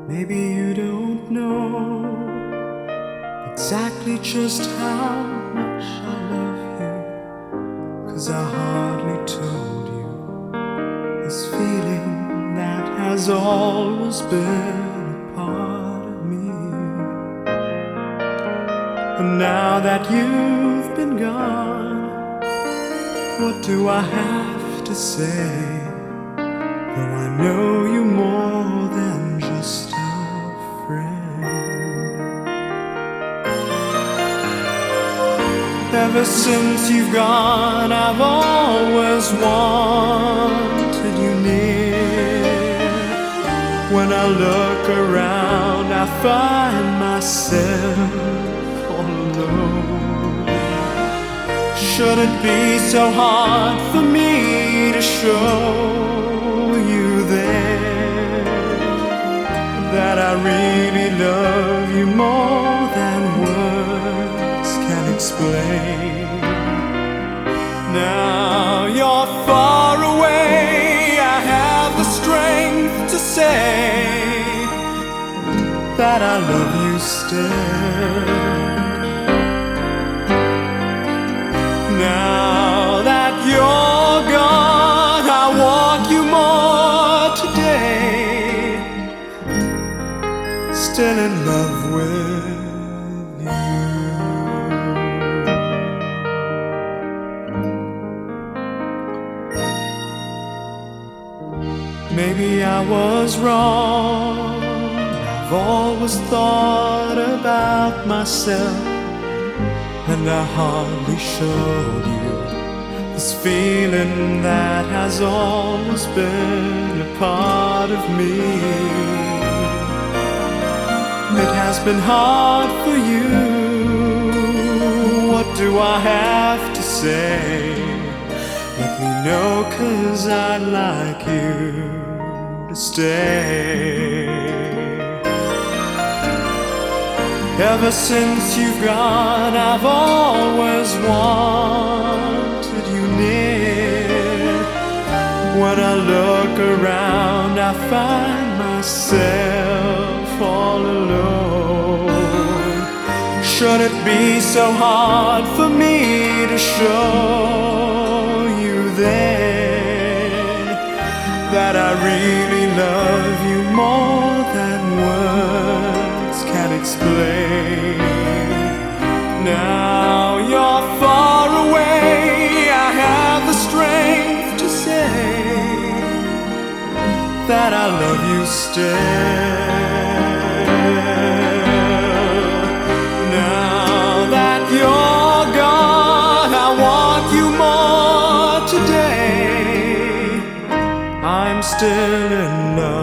Maybe you don't know exactly just how much I love you, 'cause I hardly told you this feeling that has always been a part of me. And now that you've been gone, what do I have to say? Though I know you more than just a friend. Ever since you've gone, I've always wanted you near. When I look around, I find myself all alone. Should it be so hard for me to show you that I really love you more than words can explain? Now you're far away, I have the strength to say that I love you still. Now that you're gone, I want you more today. Still in love with you. Maybe I was wrong. I've always thought about myself, and I hardly showed you this feeling that has always been a part of me. It has been hard for you. What do I have to say? Let me know, 'cause I'd like you to stay. Ever since you've gone, I've always wanted you near. When I look around, I find myself all alone. Should it be so hard for me to show you then that I really love you more than words can explain? Now you're far away, I have the strength to say that I love you still. Now that you're gone, I want you more today. I'm still in love